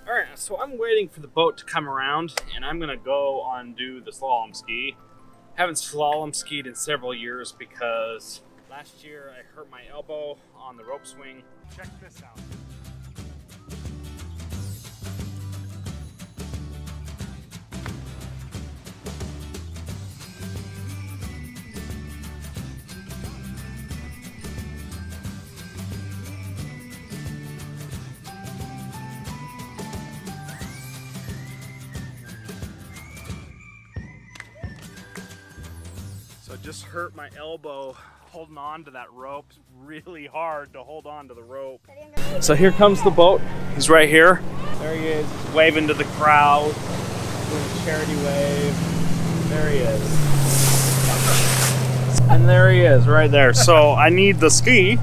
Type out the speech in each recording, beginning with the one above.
Alright, so I'm waiting for the boat to come around, and I'm gonna go on do the slalom ski. Haven't slalom skied in several years because last year I hurt my elbow on the rope swing. Check this out. So I just hurt my elbow holding on to that rope. It's really hard to hold on to the rope. So here comes the boat. He's right here. There he is. He's waving to the crowd. Doing a charity wave. There he is. And there he is right there. So I need the ski.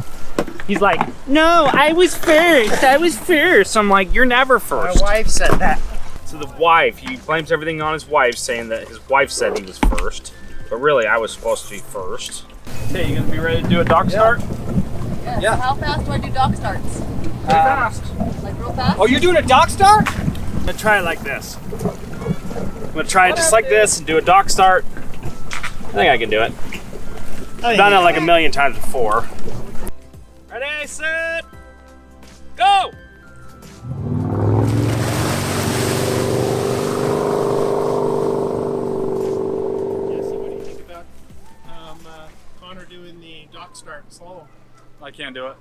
He's like, no, I was first. I was first. I'm like, you're never first. My wife said that. So the wife, he blames everything on his wife, saying that his wife said he was first. But really, I was supposed to be first. Okay, you gonna be ready to do a dock start? Yes. Yeah. How fast do I do dock starts? Pretty fast. Like real fast? Oh, you're doing a dock start? I'm gonna try it like this. I'm gonna try it just like this and do a dock start. I think I can do it. I've done it like a million times before. Ready, set, go! Doing the dock start slalom. I can't do it.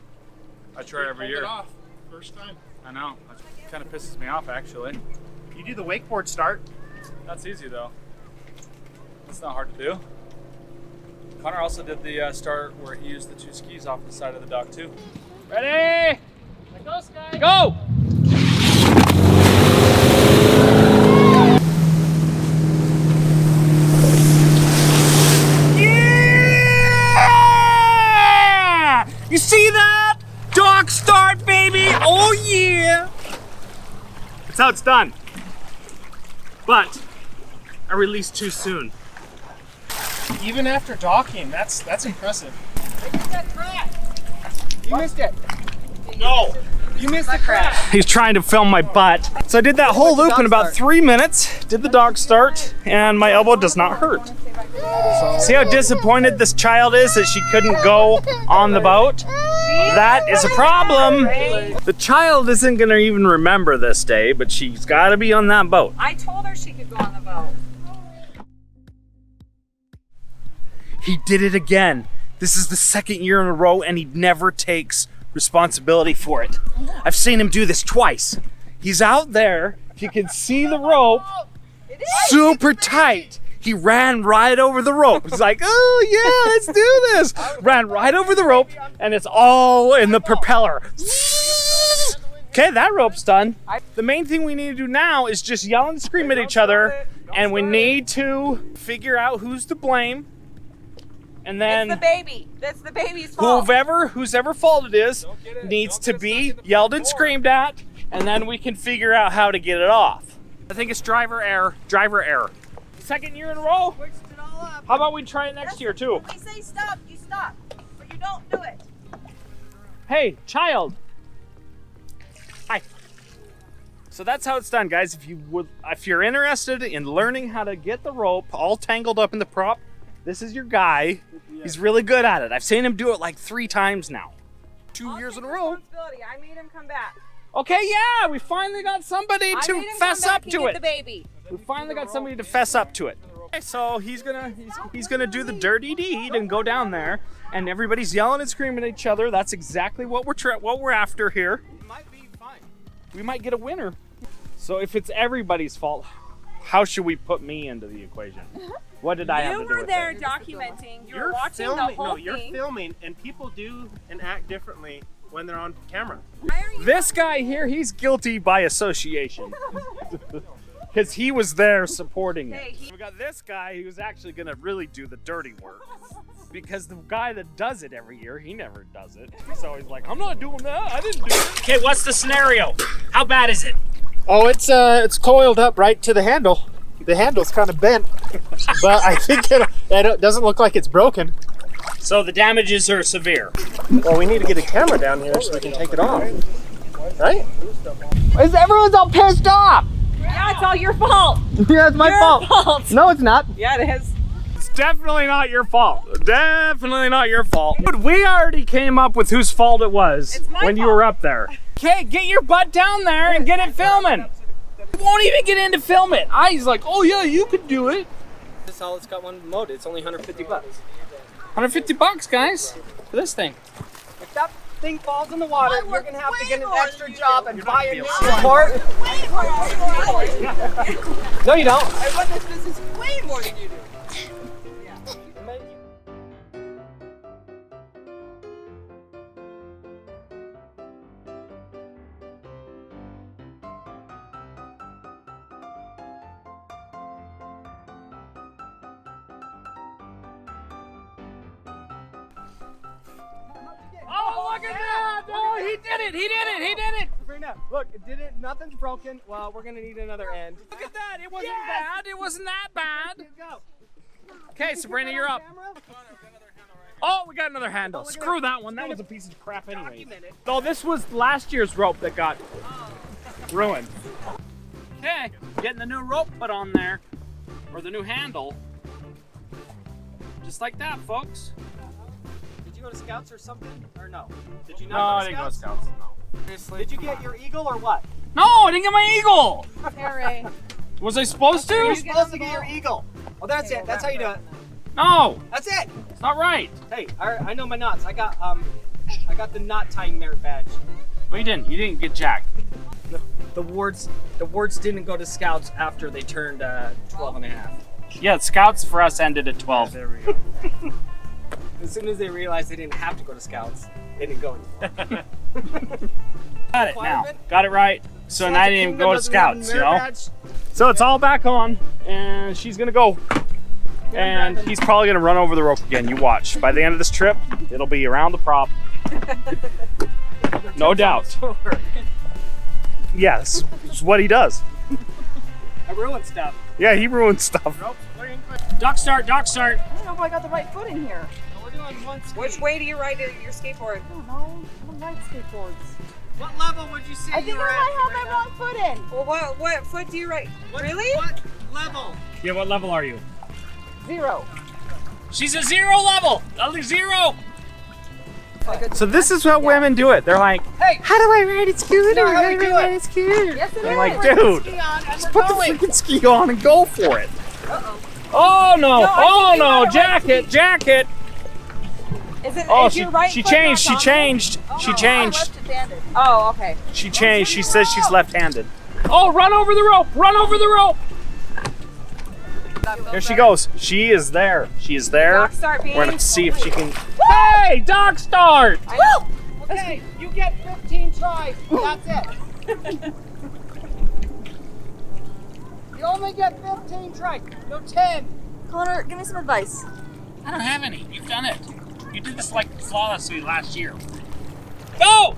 I try every year. It off first time. I know. It kind of pisses me off, actually. You do the wakeboard start. That's easy, though. It's not hard to do. Connor also did the start where he used the two skis off the side of the dock, too. Ready? Go, Sky. Go! You see that? Dock start, baby! Oh yeah! That's how it's done. But I released too soon. Even after docking, that's impressive. You missed it. No! You missed the crash. He's trying to film my butt. So I did that whole loop in about 3 minutes, did the dock start, and my elbow does not hurt. See how disappointed this child is that she couldn't go on the boat? That is a problem. The child isn't gonna even remember this day, but she's gotta be on that boat. I told her she could go on the boat. He did it again. This is the second year in a row and he never takes responsibility for it. I've seen him do this twice. He's out there, if you can see the rope, super tight. He ran right over the rope. He's like, oh yeah, let's do this. Ran right over the rope and it's all in the propeller. Okay, that rope's done. The main thing we need to do now is just yell and scream at each other, and we need to figure out who's to blame. And then It's the baby. That's the baby's fault. whose ever fault it is needs to be yelled and screamed at, and then we can figure out how to get it off. I think it's driver error. Driver error. Second year in a row. Switched it all up. How about we try it next year too? When we say stop, you stop. Or you don't do it. Hey, child. Hi. So that's how it's done, guys. If you're interested in learning how to get the rope all tangled up in the prop, this is your guy. He's really good at it. I've seen him do it like 3 times now. 2 years in a row. Responsibility. I made him come back. Okay, yeah, we finally got somebody to fess up to it. The baby. We finally got somebody to fess up to it. Okay, so he's gonna do the dirty deed and go down there, and everybody's yelling and screaming at each other. That's exactly what we're after here. It might be fine. We might get a winner. So if it's everybody's fault, how should we put me into the equation? What did I have to do with it? You were there documenting. You were watching the whole thing. You're filming, and people do and act differently when they're on camera. Why are you This guy here, he's guilty by association. Because he was there supporting it. We got this guy who's actually gonna really do the dirty work. Because the guy that does it every year, he never does it. So he's like, I'm not doing that, I didn't do it. Okay, what's the scenario? How bad is it? Oh, it's coiled up right to the handle. The handle's kind of bent, but I think it doesn't look like it's broken. So the damages are severe. Well, we need to get a camera down here so we can take it off. Right? Everyone's all pissed off. Yeah, it's all your fault. Yeah, it's my Your fault. No, it's not. Yeah, it is. It's definitely not your fault. Definitely not your fault. But we already came up with whose fault it was It's my when you fault. were up there. Okay, get your butt down there and get it filming. He won't even get in to film it. He's like, oh yeah, you could do it. This is all it's got one mode. It's only 150 bucks. 150 bucks, guys, for this thing. If that thing falls in the water, you're gonna have to get an extra job and buy a new More. part. No, you don't. I run this business way more than you do. Oh, look at that! Oh, he did it! He did it! He did it! Sabrina, look, it did it. Nothing's broken. Well, we're gonna need another end. Look at that! It wasn't bad. It wasn't that bad. Go. Okay, Sabrina, you're up. Oh, we got another handle. Screw that one. That was a piece of crap anyway. Oh, this was last year's rope that got ruined. Okay, getting the new rope put on there, or the new handle. Just like that, folks. Did you go to Scouts or something? Or no? Did you No, not I go didn't to go to Scouts? Scouts. No. Seriously? Did you get your eagle or what? No, I didn't get my eagle. Harry. Was I supposed to? You're supposed to get your eagle. Oh, that's it. That's how you do it. No, That's it. it's not right. Hey, I know my knots. I got the knot tying merit badge. Well, you didn't. You didn't get jacked. The wards didn't go to Scouts after they turned 12 and a half. Yeah, Scouts for us ended at 12. There we go. As soon as they realized they didn't have to go to Scouts, they didn't go anymore. Got it now. Requirement? Got it right. So now I didn't even go to Doesn't have a Scouts, you merit know? badge. So it's all back on, and she's gonna go. And he's probably gonna run over the rope again. You watch. By the end of this trip, it'll be around the prop. No doubt. Yes, it's what he does. I ruined stuff. Yeah, he ruins stuff. Dock start, dock start. I don't know if I got the right foot in here. We're doing one ski. Which way do you ride your skateboard? I don't know. I don't like skateboards. What level would you say I think you I were might at? have my wrong foot in. Well, what foot do you ride? Really? What level? Yeah, what level are you? 0. She's a 0 level. A 0. So this is how women do it. They're like, Hey, how do I ride a scooter? how do we do it? a scooter? Yes, it I'm is. like, dude, just put the freaking ski on and go for it. Oh no! Oh no! Jacket! Jacket! Is it? Oh, is she your right she foot changed. She not changed. dominant? She changed. Left-handed. Oh, okay. She changed. She says she's left-handed. Oh, run over the rope! Run over the rope! There she goes. She is there. She is there. Dock start, We're gonna beans. see if she can. Hey, dock start! I know. okay, you get 15 tries. That's it. You only get 15 tries. No 10. Connor, give me some advice. I don't have any. You've done it. You did this like flawlessly last year. Go!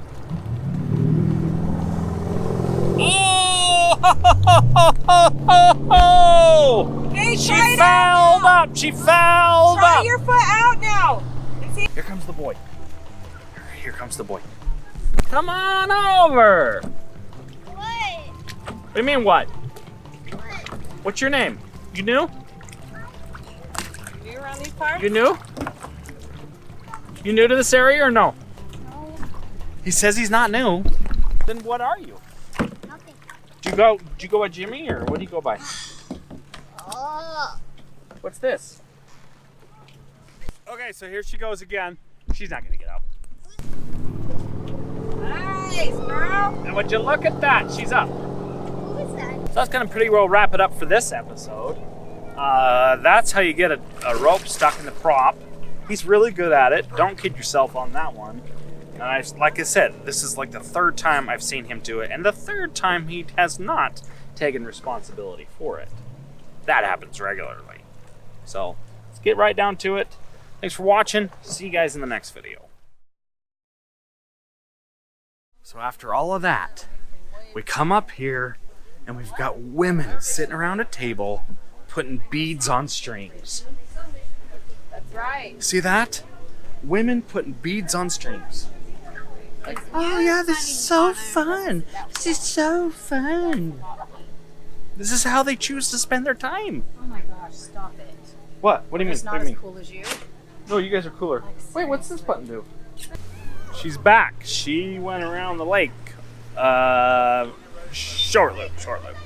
Oh! Hey, She try it fouled out up. She fouled now. Try up. your foot out now. See? Here comes the boy. Here comes the boy. Come on over. What do you mean what? What's your name? You new? You around these parts? You new? You new to this area or no? No, He says he's not new. Then what are you? nothing. Do you go by Jimmy or what do you go by? Oh. What's this? Okay, so here she goes again. She's not gonna get up. Nice, girl. And would you look at that? She's up. Who is that? So that's gonna pretty well wrap it up for this episode. That's how you get a rope stuck in the prop. He's really good at it. Don't kid yourself on that one. And like I said, this is like the third time I've seen him do it, and the third time he has not taken responsibility for it. That happens regularly. So let's get right down to it. Thanks for watching. See you guys in the next video. So after all of that, we come up here and we've got women sitting around a table putting beads on strings. That's right. See that? Women putting beads on strings. Oh yeah, this is so fun. This is so fun. This is how they choose to spend their time. Oh my gosh, stop it. What? What do you mean? It's What not do you as mean? cool as you. No, you guys are cooler. Wait, what's this button do? She's back. She went around the lake. Short loop, short loop.